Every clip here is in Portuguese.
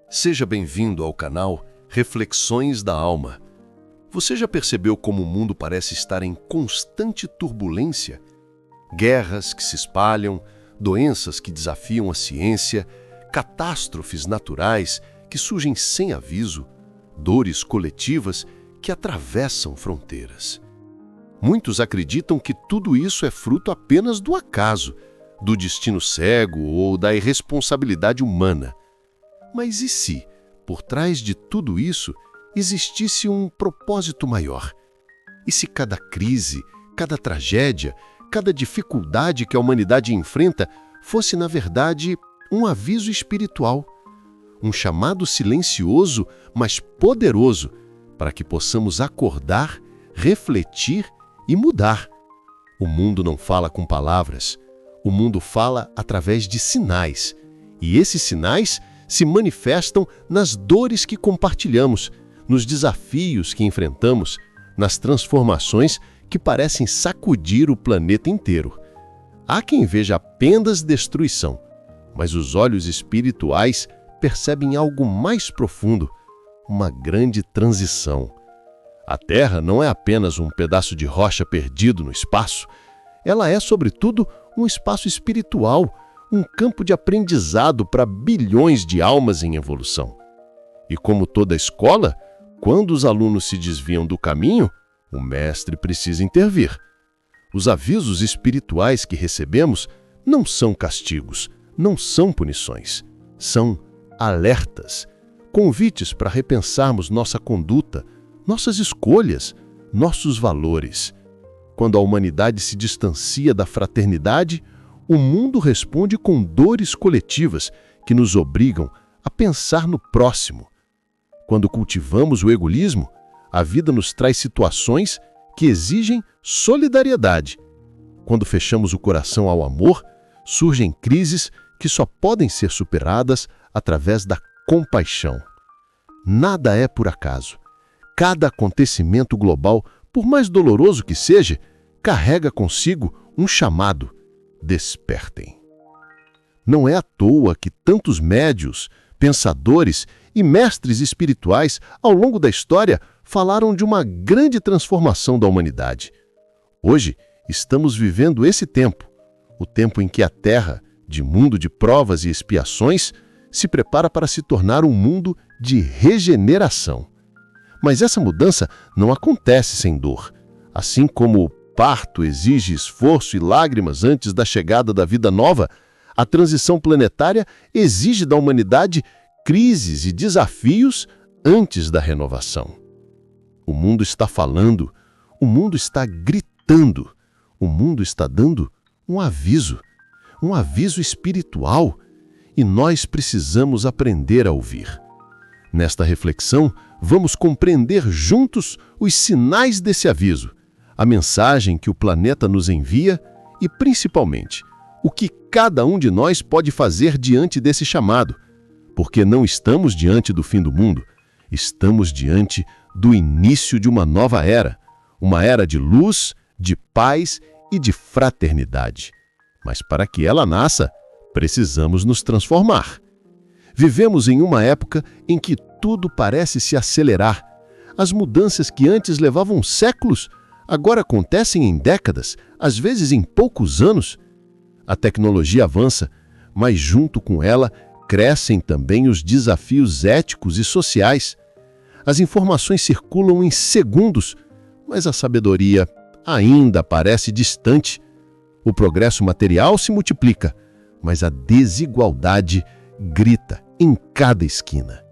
Seja bem-vindo ao canal Reflexões da Alma. Você já percebeu como o mundo parece estar em constante turbulência? Guerras que se espalham, doenças que desafiam a ciência, catástrofes naturais que surgem sem aviso, dores coletivas que atravessam fronteiras. Muitos acreditam que tudo isso é fruto apenas do acaso, do destino cego ou da irresponsabilidade humana. Mas e se, por trás de tudo isso, existisse um propósito maior? E se cada crise, cada tragédia, cada dificuldade que a humanidade enfrenta fosse, na verdade, um aviso espiritual, um chamado silencioso, mas poderoso, para que possamos acordar, refletir e mudar? O mundo não fala com palavras, o mundo fala através de sinais, e esses sinais se manifestam nas dores que compartilhamos, nos desafios que enfrentamos, nas transformações que parecem sacudir o planeta inteiro. Há quem veja apenas destruição, mas os olhos espirituais percebem algo mais profundo, uma grande transição. A Terra não é apenas um pedaço de rocha perdido no espaço, ela é, sobretudo, um espaço espiritual, um campo de aprendizado para bilhões de almas em evolução. E como toda escola, quando os alunos se desviam do caminho, o mestre precisa intervir. Os avisos espirituais que recebemos não são castigos, não são punições, são alertas, convites para repensarmos nossa conduta, nossas escolhas, nossos valores. Quando a humanidade se distancia da fraternidade, o mundo responde com dores coletivas que nos obrigam a pensar no próximo. Quando cultivamos o egoísmo, a vida nos traz situações que exigem solidariedade. Quando fechamos o coração ao amor, surgem crises que só podem ser superadas através da compaixão. Nada é por acaso. Cada acontecimento global, por mais doloroso que seja, carrega consigo um chamado: despertem. Não é à toa que tantos médiuns, pensadores e mestres espirituais ao longo da história falaram de uma grande transformação da humanidade. Hoje, estamos vivendo esse tempo, o tempo em que a Terra, de mundo de provas e expiações, se prepara para se tornar um mundo de regeneração. Mas essa mudança não acontece sem dor. Assim como o parto exige esforço e lágrimas antes da chegada da vida nova, a transição planetária exige da humanidade crises e desafios antes da renovação. O mundo está falando, o mundo está gritando, o mundo está dando um aviso espiritual, e nós precisamos aprender a ouvir. Nesta reflexão, vamos compreender juntos os sinais desse aviso, a mensagem que o planeta nos envia e, principalmente, o que cada um de nós pode fazer diante desse chamado, porque não estamos diante do fim do mundo, estamos diante do início de uma nova era, uma era de luz, de paz e de fraternidade. Mas para que ela nasça, precisamos nos transformar. Vivemos em uma época em que tudo parece se acelerar. As mudanças que antes levavam séculos agora acontecem em décadas, às vezes em poucos anos. A tecnologia avança, mas junto com ela crescem também os desafios éticos e sociais. As informações circulam em segundos, mas a sabedoria ainda parece distante. O progresso material se multiplica, mas a desigualdade grita em cada esquina.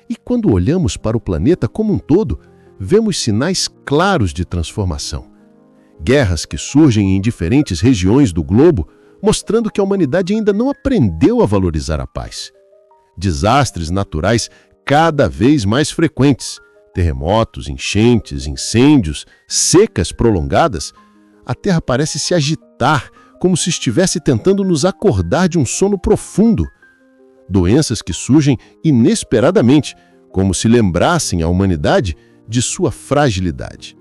E quando olhamos para o planeta como um todo, vemos sinais claros de transformação. Guerras que surgem em diferentes regiões do globo, mostrando que a humanidade ainda não aprendeu a valorizar a paz. Desastres naturais cada vez mais frequentes, terremotos, enchentes, incêndios, secas prolongadas. A Terra parece se agitar, como se estivesse tentando nos acordar de um sono profundo. Doenças que surgem inesperadamente, como se lembrassem a humanidade de sua fragilidade.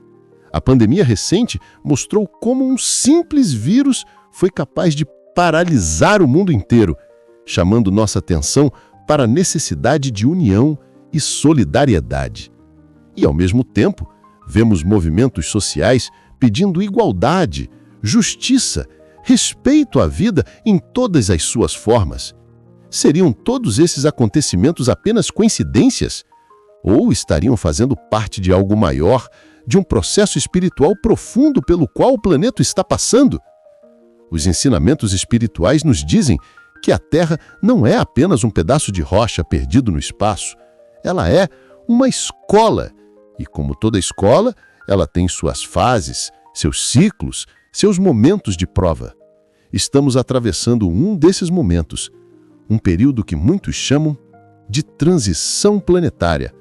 A pandemia recente mostrou como um simples vírus foi capaz de paralisar o mundo inteiro, chamando nossa atenção para a necessidade de união e solidariedade. E, ao mesmo tempo, vemos movimentos sociais pedindo igualdade, justiça, respeito à vida em todas as suas formas. Seriam todos esses acontecimentos apenas coincidências? Ou estariam fazendo parte de algo maior, de um processo espiritual profundo pelo qual o planeta está passando? Os ensinamentos espirituais nos dizem que a Terra não é apenas um pedaço de rocha perdido no espaço. Ela é uma escola. E como toda escola, ela tem suas fases, seus ciclos, seus momentos de prova. Estamos atravessando um desses momentos, um período que muitos chamam de transição planetária.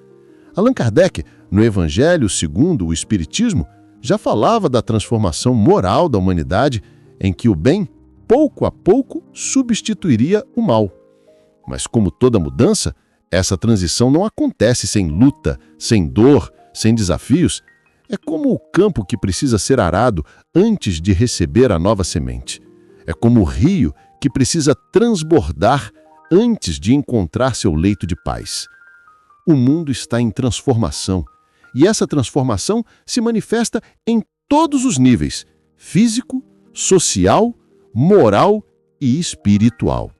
Allan Kardec, no Evangelho segundo o Espiritismo, já falava da transformação moral da humanidade em que o bem, pouco a pouco, substituiria o mal. Mas como toda mudança, essa transição não acontece sem luta, sem dor, sem desafios. É como o campo que precisa ser arado antes de receber a nova semente. É como o rio que precisa transbordar antes de encontrar seu leito de paz. O mundo está em transformação, e essa transformação se manifesta em todos os níveis: físico, social, moral e espiritual.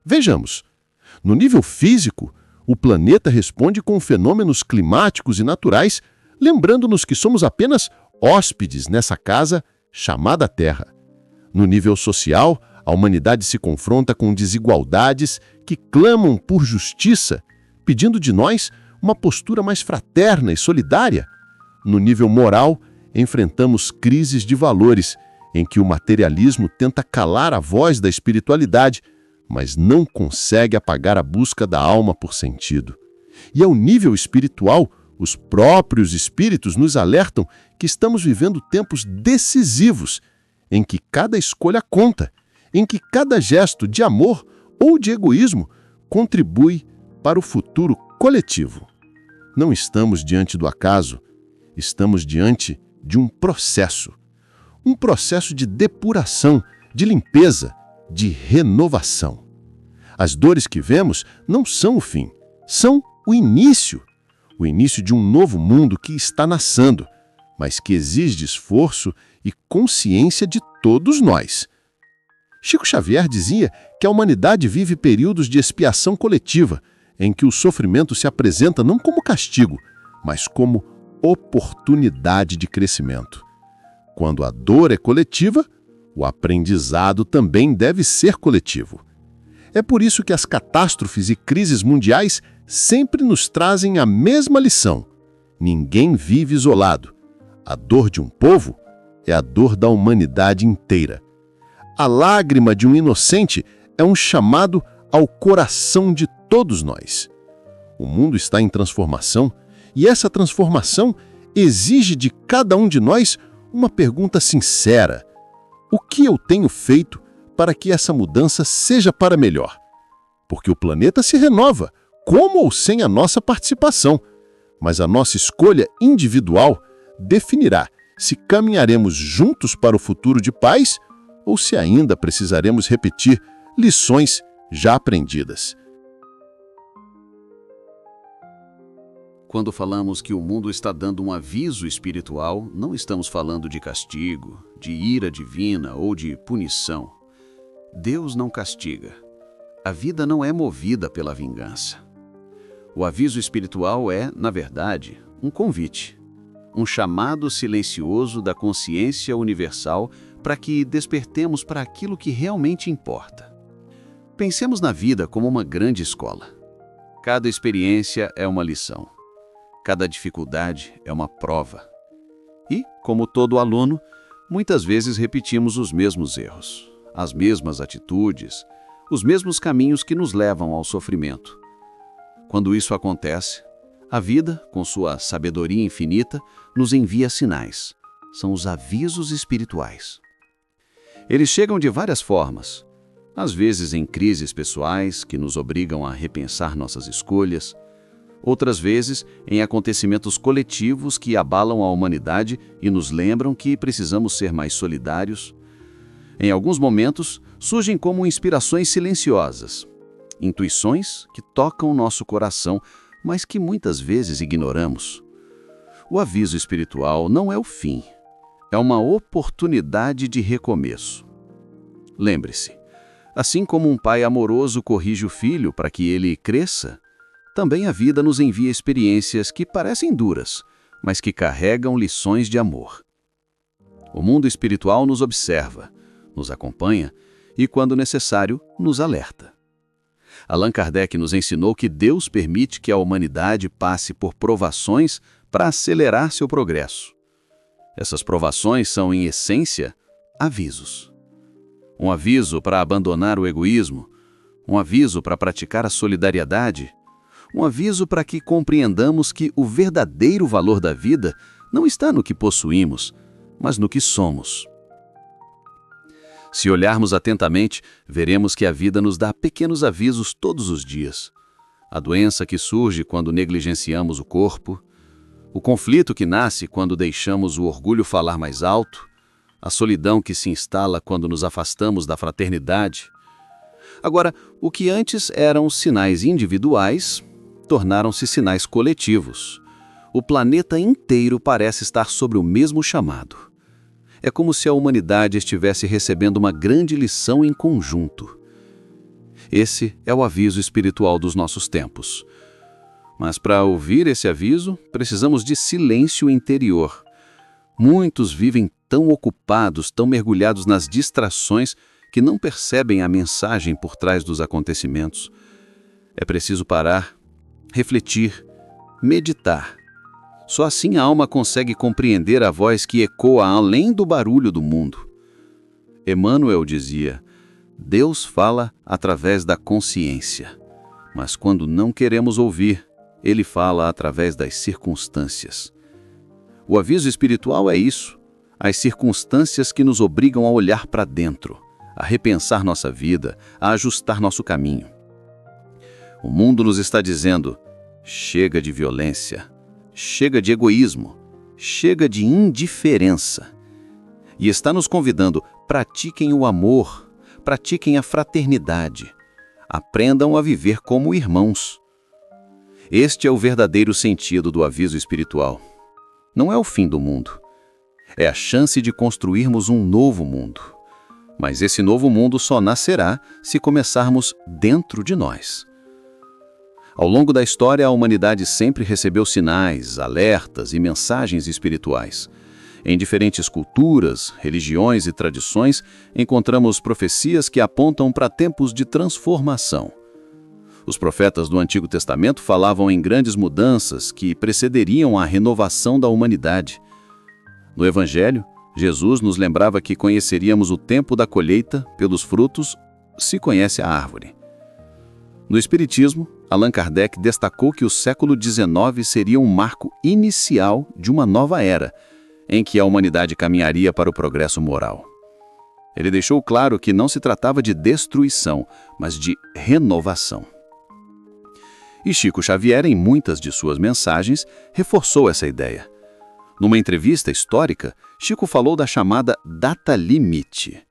Vejamos. No nível físico, o planeta responde com fenômenos climáticos e naturais, lembrando-nos que somos apenas hóspedes nessa casa chamada Terra. No nível social, a humanidade se confronta com desigualdades que clamam por justiça, pedindo de nós uma postura mais fraterna e solidária. No nível moral, enfrentamos crises de valores, em que o materialismo tenta calar a voz da espiritualidade, mas não consegue apagar a busca da alma por sentido. E ao nível espiritual, os próprios espíritos nos alertam que estamos vivendo tempos decisivos, em que cada escolha conta, em que cada gesto de amor ou de egoísmo contribui para o futuro coletivo. Não estamos diante do acaso, estamos diante de um processo de depuração, de limpeza, de renovação. As dores que vemos não são o fim, são o início de um novo mundo que está nascendo, mas que exige esforço e consciência de todos nós. Chico Xavier dizia que a humanidade vive períodos de expiação coletiva, em que o sofrimento se apresenta não como castigo, mas como oportunidade de crescimento. Quando a dor é coletiva, o aprendizado também deve ser coletivo. É por isso que as catástrofes e crises mundiais sempre nos trazem a mesma lição: ninguém vive isolado. A dor de um povo é a dor da humanidade inteira. A lágrima de um inocente é um chamado ao coração de todos nós. O mundo está em transformação e essa transformação exige de cada um de nós uma pergunta sincera: o que eu tenho feito para que essa mudança seja para melhor? Porque o planeta se renova, com ou sem a nossa participação, mas a nossa escolha individual definirá se caminharemos juntos para o futuro de paz ou se ainda precisaremos repetir lições já aprendidas. Quando falamos que o mundo está dando um aviso espiritual, não estamos falando de castigo, de ira divina ou de punição. Deus não castiga. A vida não é movida pela vingança. O aviso espiritual é, na verdade, um convite, um chamado silencioso da consciência universal para que despertemos para aquilo que realmente importa. Pensemos na vida como uma grande escola. Cada experiência é uma lição. Cada dificuldade é uma prova. E, como todo aluno, muitas vezes repetimos os mesmos erros, as mesmas atitudes, os mesmos caminhos que nos levam ao sofrimento. Quando isso acontece, a vida, com sua sabedoria infinita, nos envia sinais. São os avisos espirituais. Eles chegam de várias formas, às vezes em crises pessoais que nos obrigam a repensar nossas escolhas, outras vezes em acontecimentos coletivos que abalam a humanidade e nos lembram que precisamos ser mais solidários. Em alguns momentos, surgem como inspirações silenciosas, intuições que tocam nosso coração, mas que muitas vezes ignoramos. O aviso espiritual não é o fim, é uma oportunidade de recomeço. Lembre-se, assim como um pai amoroso corrige o filho para que ele cresça, também a vida nos envia experiências que parecem duras, mas que carregam lições de amor. O mundo espiritual nos observa, nos acompanha e, quando necessário, nos alerta. Allan Kardec nos ensinou que Deus permite que a humanidade passe por provações para acelerar seu progresso. Essas provações são, em essência, avisos. Um aviso para abandonar o egoísmo, um aviso para praticar a solidariedade, um aviso para que compreendamos que o verdadeiro valor da vida não está no que possuímos, mas no que somos. Se olharmos atentamente, veremos que a vida nos dá pequenos avisos todos os dias. A doença que surge quando negligenciamos o corpo, o conflito que nasce quando deixamos o orgulho falar mais alto, a solidão que se instala quando nos afastamos da fraternidade. Agora, o que antes eram sinais individuais, tornaram-se sinais coletivos. O planeta inteiro parece estar sobre o mesmo chamado. É como se a humanidade estivesse recebendo uma grande lição em conjunto. Esse é o aviso espiritual dos nossos tempos. Mas para ouvir esse aviso, precisamos de silêncio interior. Muitos vivem tão ocupados, tão mergulhados nas distrações, que não percebem a mensagem por trás dos acontecimentos. É preciso parar, refletir, meditar. Só assim a alma consegue compreender a voz que ecoa além do barulho do mundo. Emmanuel dizia: Deus fala através da consciência, mas quando não queremos ouvir, Ele fala através das circunstâncias. O aviso espiritual é isso, as circunstâncias que nos obrigam a olhar para dentro, a repensar nossa vida, a ajustar nosso caminho. O mundo nos está dizendo: chega de violência, chega de egoísmo, chega de indiferença. E está nos convidando: pratiquem o amor, pratiquem a fraternidade, aprendam a viver como irmãos. Este é o verdadeiro sentido do aviso espiritual. Não é o fim do mundo. É a chance de construirmos um novo mundo. Mas esse novo mundo só nascerá se começarmos dentro de nós. Ao longo da história, a humanidade sempre recebeu sinais, alertas e mensagens espirituais. Em diferentes culturas, religiões e tradições, encontramos profecias que apontam para tempos de transformação. Os profetas do Antigo Testamento falavam em grandes mudanças que precederiam a renovação da humanidade. No Evangelho, Jesus nos lembrava que conheceríamos o tempo da colheita pelos frutos, se conhece a árvore. No Espiritismo, Allan Kardec destacou que o século XIX seria um marco inicial de uma nova era, em que a humanidade caminharia para o progresso moral. Ele deixou claro que não se tratava de destruição, mas de renovação. E Chico Xavier, em muitas de suas mensagens, reforçou essa ideia. Numa entrevista histórica, Chico falou da chamada data limite.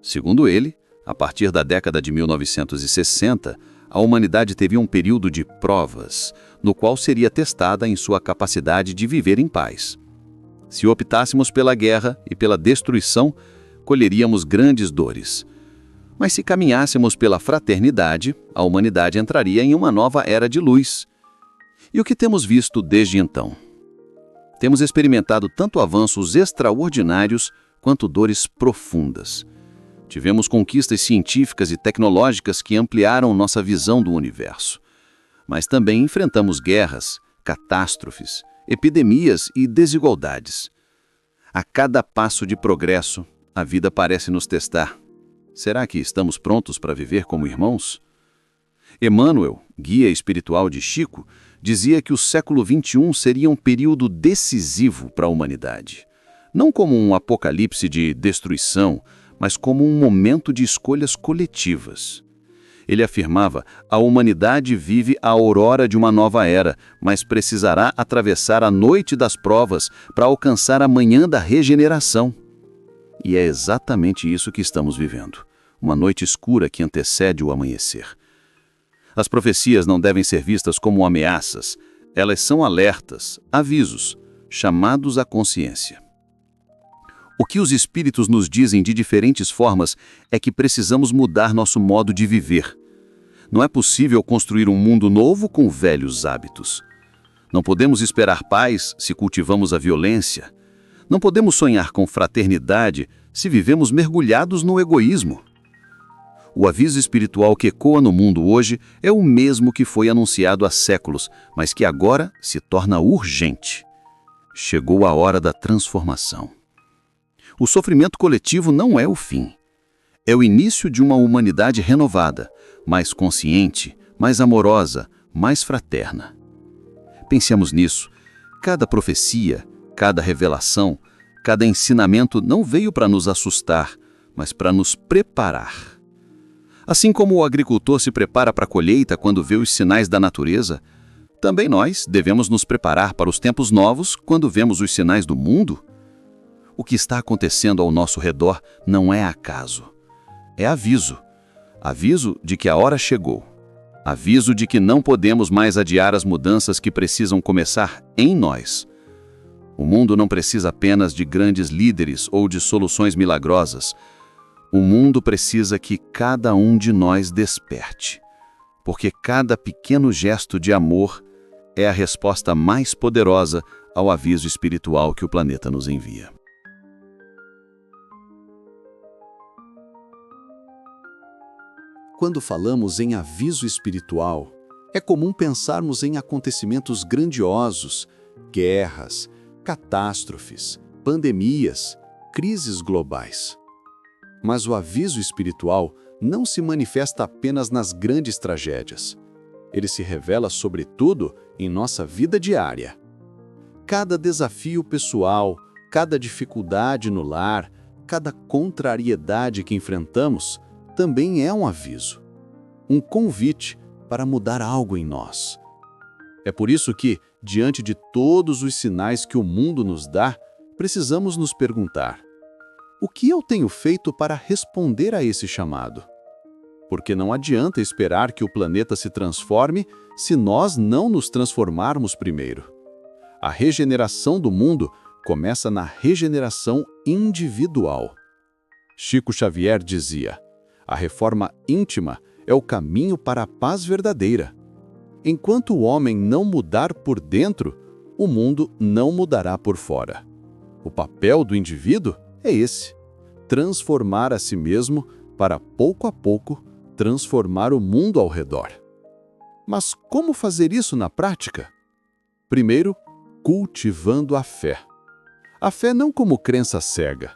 Segundo ele, a partir da década de 1960, a humanidade teve um período de provas, no qual seria testada em sua capacidade de viver em paz. Se optássemos pela guerra e pela destruição, colheríamos grandes dores. Mas se caminhássemos pela fraternidade, a humanidade entraria em uma nova era de luz. E o que temos visto desde então? Temos experimentado tanto avanços extraordinários quanto dores profundas. Tivemos conquistas científicas e tecnológicas que ampliaram nossa visão do universo. Mas também enfrentamos guerras, catástrofes, epidemias e desigualdades. A cada passo de progresso, a vida parece nos testar. Será que estamos prontos para viver como irmãos? Emmanuel, guia espiritual de Chico, dizia que o século XXI seria um período decisivo para a humanidade. Não como um apocalipse de destruição, mas como um momento de escolhas coletivas. Ele afirmava: a humanidade vive a aurora de uma nova era, mas precisará atravessar a noite das provas para alcançar a manhã da regeneração. E é exatamente isso que estamos vivendo, uma noite escura que antecede o amanhecer. As profecias não devem ser vistas como ameaças. Elas são alertas, avisos, chamados à consciência. O que os espíritos nos dizem de diferentes formas é que precisamos mudar nosso modo de viver. Não é possível construir um mundo novo com velhos hábitos. Não podemos esperar paz se cultivamos a violência. Não podemos sonhar com fraternidade se vivemos mergulhados no egoísmo. O aviso espiritual que ecoa no mundo hoje é o mesmo que foi anunciado há séculos, mas que agora se torna urgente. Chegou a hora da transformação. O sofrimento coletivo não é o fim. É o início de uma humanidade renovada, mais consciente, mais amorosa, mais fraterna. Pensemos nisso. Cada profecia, cada revelação, cada ensinamento não veio para nos assustar, mas para nos preparar. Assim como o agricultor se prepara para a colheita quando vê os sinais da natureza, também nós devemos nos preparar para os tempos novos quando vemos os sinais do mundo. O que está acontecendo ao nosso redor não é acaso. É aviso. Aviso de que a hora chegou. Aviso de que não podemos mais adiar as mudanças que precisam começar em nós. O mundo não precisa apenas de grandes líderes ou de soluções milagrosas. O mundo precisa que cada um de nós desperte. Porque cada pequeno gesto de amor é a resposta mais poderosa ao aviso espiritual que o planeta nos envia. Quando falamos em aviso espiritual, é comum pensarmos em acontecimentos grandiosos, guerras, catástrofes, pandemias, crises globais. Mas o aviso espiritual não se manifesta apenas nas grandes tragédias. Ele se revela, sobretudo, em nossa vida diária. Cada desafio pessoal, cada dificuldade no lar, cada contrariedade que enfrentamos, também é um aviso, um convite para mudar algo em nós. É por isso que, diante de todos os sinais que o mundo nos dá, precisamos nos perguntar: o que eu tenho feito para responder a esse chamado? Porque não adianta esperar que o planeta se transforme se nós não nos transformarmos primeiro. A regeneração do mundo começa na regeneração individual. Chico Xavier dizia: a reforma íntima é o caminho para a paz verdadeira. Enquanto o homem não mudar por dentro, o mundo não mudará por fora. O papel do indivíduo é esse: transformar a si mesmo para, pouco a pouco, transformar o mundo ao redor. Mas como fazer isso na prática? Primeiro, cultivando a fé. A fé não como crença cega,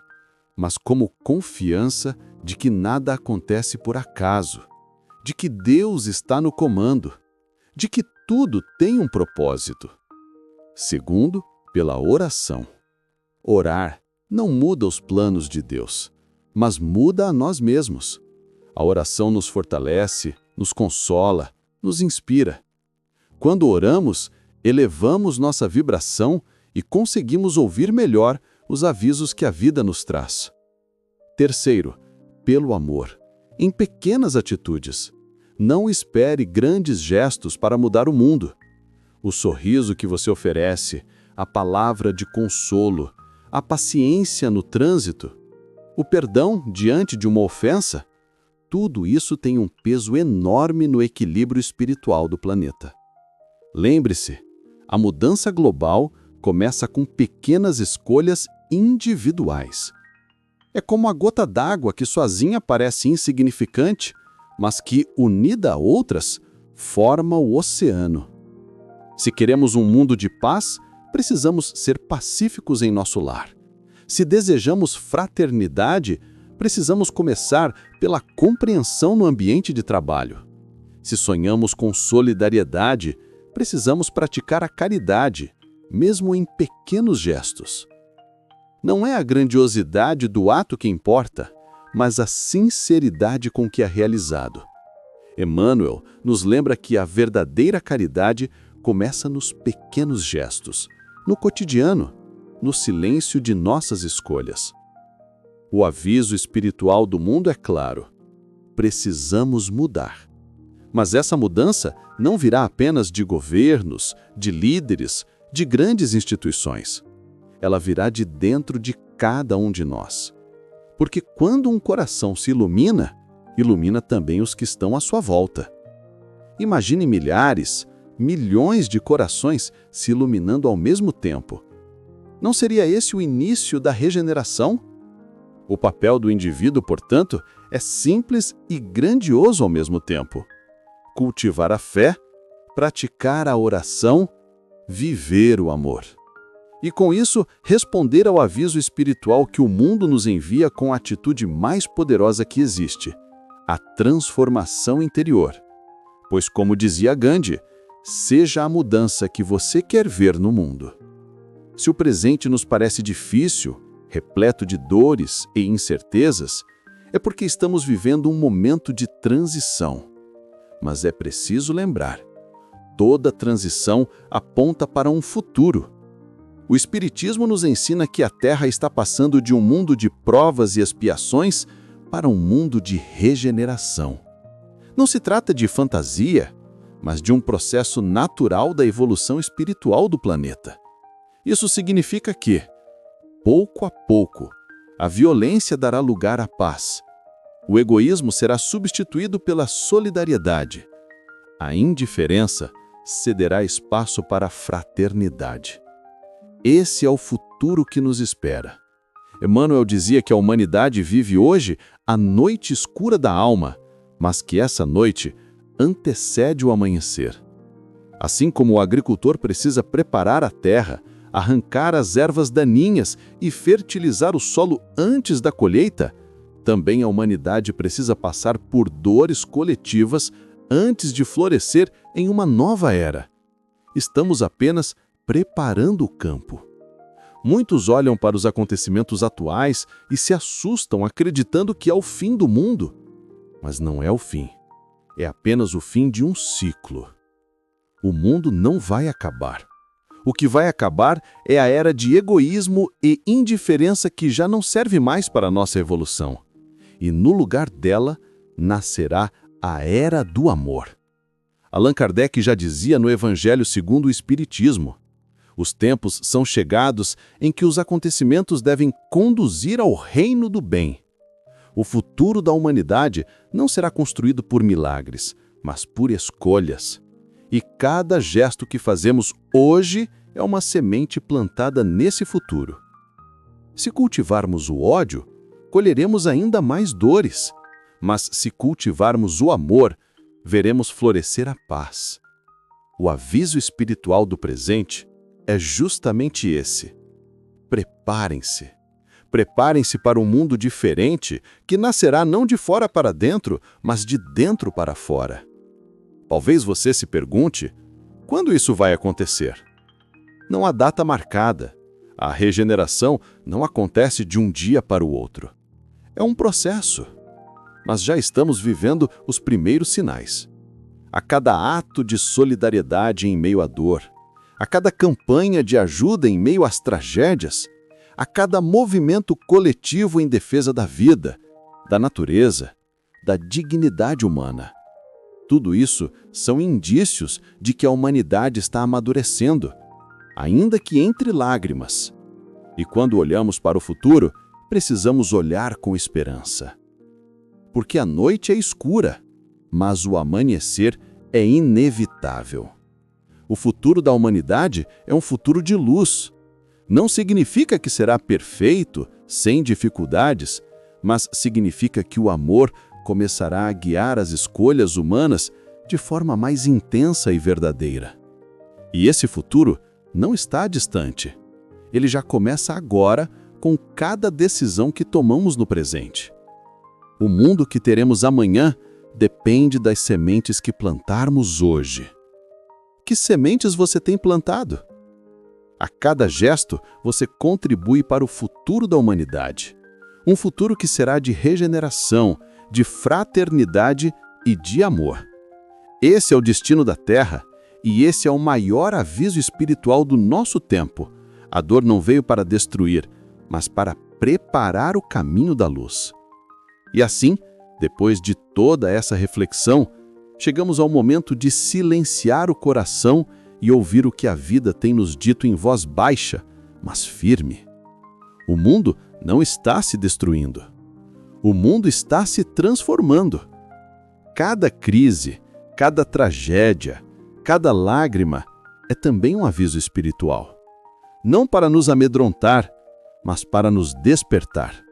mas como confiança de que nada acontece por acaso, de que Deus está no comando, de que tudo tem um propósito. Segundo, pela oração. Orar não muda os planos de Deus, mas muda a nós mesmos. A oração nos fortalece, nos consola, nos inspira. Quando oramos, elevamos nossa vibração e conseguimos ouvir melhor os avisos que a vida nos traz. Terceiro, pelo amor, em pequenas atitudes. Não espere grandes gestos para mudar o mundo. O sorriso que você oferece, a palavra de consolo, a paciência no trânsito, o perdão diante de uma ofensa, tudo isso tem um peso enorme no equilíbrio espiritual do planeta. Lembre-se, a mudança global começa com pequenas escolhas individuais. É como a gota d'água que sozinha parece insignificante, mas que, unida a outras, forma o oceano. Se queremos um mundo de paz, precisamos ser pacíficos em nosso lar. Se desejamos fraternidade, precisamos começar pela compreensão no ambiente de trabalho. Se sonhamos com solidariedade, precisamos praticar a caridade, mesmo em pequenos gestos. Não é a grandiosidade do ato que importa, mas a sinceridade com que é realizado. Emmanuel nos lembra que a verdadeira caridade começa nos pequenos gestos, no cotidiano, no silêncio de nossas escolhas. O aviso espiritual do mundo é claro: precisamos mudar. Mas essa mudança não virá apenas de governos, de líderes, de grandes instituições. Ela virá de dentro de cada um de nós. Porque quando um coração se ilumina, ilumina também os que estão à sua volta. Imagine milhares, milhões de corações se iluminando ao mesmo tempo. Não seria esse o início da regeneração? O papel do indivíduo, portanto, é simples e grandioso ao mesmo tempo. Cultivar a fé, praticar a oração, viver o amor. E com isso, responder ao aviso espiritual que o mundo nos envia com a atitude mais poderosa que existe, a transformação interior. Pois, como dizia Gandhi, seja a mudança que você quer ver no mundo. Se o presente nos parece difícil, repleto de dores e incertezas, é porque estamos vivendo um momento de transição. Mas é preciso lembrar, toda transição aponta para um futuro. O Espiritismo nos ensina que a Terra está passando de um mundo de provas e expiações para um mundo de regeneração. Não se trata de fantasia, mas de um processo natural da evolução espiritual do planeta. Isso significa que, pouco a pouco, a violência dará lugar à paz. O egoísmo será substituído pela solidariedade. A indiferença cederá espaço para a fraternidade. Esse é o futuro que nos espera. Emmanuel dizia que a humanidade vive hoje a noite escura da alma, mas que essa noite antecede o amanhecer. Assim como o agricultor precisa preparar a terra, arrancar as ervas daninhas e fertilizar o solo antes da colheita, também a humanidade precisa passar por dores coletivas antes de florescer em uma nova era. Estamos apenas preparando o campo. Muitos olham para os acontecimentos atuais e se assustam acreditando que é o fim do mundo. Mas não é o fim. É apenas o fim de um ciclo. O mundo não vai acabar. O que vai acabar é a era de egoísmo e indiferença que já não serve mais para a nossa evolução. E no lugar dela, nascerá a era do amor. Allan Kardec já dizia no Evangelho segundo o Espiritismo: os tempos são chegados em que os acontecimentos devem conduzir ao reino do bem. O futuro da humanidade não será construído por milagres, mas por escolhas. E cada gesto que fazemos hoje é uma semente plantada nesse futuro. Se cultivarmos o ódio, colheremos ainda mais dores. Mas se cultivarmos o amor, veremos florescer a paz. O aviso espiritual do presente é justamente esse. Preparem-se. Preparem-se para um mundo diferente que nascerá não de fora para dentro, mas de dentro para fora. Talvez você se pergunte, quando isso vai acontecer? Não há data marcada. A regeneração não acontece de um dia para o outro. É um processo. Mas já estamos vivendo os primeiros sinais. A cada ato de solidariedade em meio à dor, a cada campanha de ajuda em meio às tragédias, a cada movimento coletivo em defesa da vida, da natureza, da dignidade humana. Tudo isso são indícios de que a humanidade está amadurecendo, ainda que entre lágrimas. E quando olhamos para o futuro, precisamos olhar com esperança. Porque a noite é escura, mas o amanhecer é inevitável. O futuro da humanidade é um futuro de luz. Não significa que será perfeito, sem dificuldades, mas significa que o amor começará a guiar as escolhas humanas de forma mais intensa e verdadeira. E esse futuro não está distante. Ele já começa agora com cada decisão que tomamos no presente. O mundo que teremos amanhã depende das sementes que plantarmos hoje. Que sementes você tem plantado? A cada gesto, você contribui para o futuro da humanidade. Um futuro que será de regeneração, de fraternidade e de amor. Esse é o destino da Terra e esse é o maior aviso espiritual do nosso tempo. A dor não veio para destruir, mas para preparar o caminho da luz. E assim, depois de toda essa reflexão, chegamos ao momento de silenciar o coração e ouvir o que a vida tem nos dito em voz baixa, mas firme. O mundo não está se destruindo. O mundo está se transformando. Cada crise, cada tragédia, cada lágrima é também um aviso espiritual. Não para nos amedrontar, mas para nos despertar.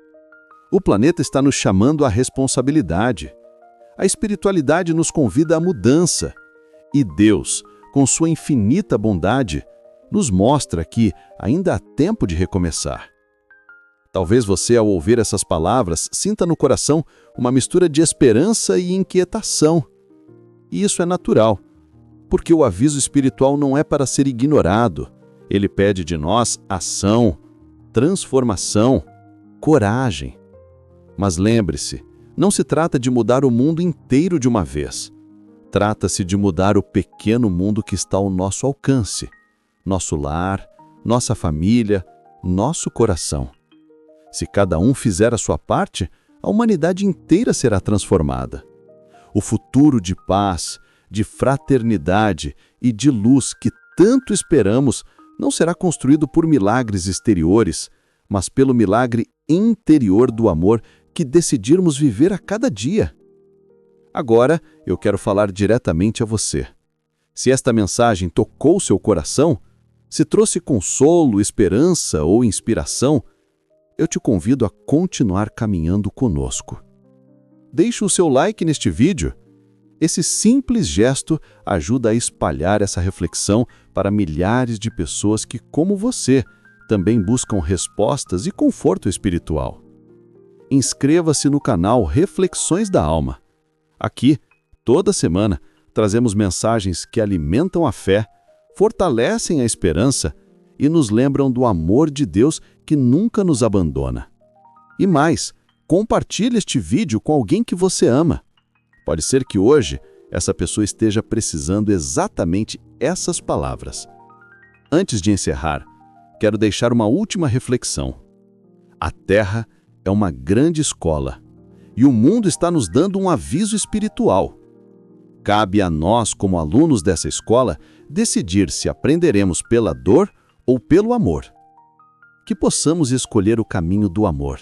O planeta está nos chamando à responsabilidade. A espiritualidade nos convida à mudança. E Deus, com sua infinita bondade, nos mostra que ainda há tempo de recomeçar. Talvez você, ao ouvir essas palavras, sinta no coração uma mistura de esperança e inquietação. E isso é natural, porque o aviso espiritual não é para ser ignorado. Ele pede de nós ação, transformação, coragem. Mas lembre-se, não se trata de mudar o mundo inteiro de uma vez. Trata-se de mudar o pequeno mundo que está ao nosso alcance. Nosso lar, nossa família, nosso coração. Se cada um fizer a sua parte, a humanidade inteira será transformada. O futuro de paz, de fraternidade e de luz que tanto esperamos não será construído por milagres exteriores, mas pelo milagre interior do amor que decidirmos viver a cada dia. Agora, eu quero falar diretamente a você. Se esta mensagem tocou seu coração, se trouxe consolo, esperança ou inspiração, eu te convido a continuar caminhando conosco. Deixe o seu like neste vídeo. Esse simples gesto ajuda a espalhar essa reflexão para milhares de pessoas que, como você, também buscam respostas e conforto espiritual. Inscreva-se no canal Reflexões da Alma. Aqui, toda semana, trazemos mensagens que alimentam a fé, fortalecem a esperança e nos lembram do amor de Deus que nunca nos abandona. E mais, compartilhe este vídeo com alguém que você ama. Pode ser que hoje essa pessoa esteja precisando exatamente essas palavras. Antes de encerrar, quero deixar uma última reflexão. A Terra é uma grande escola e o mundo está nos dando um aviso espiritual. Cabe a nós, como alunos dessa escola, decidir se aprenderemos pela dor ou pelo amor. Que possamos escolher o caminho do amor.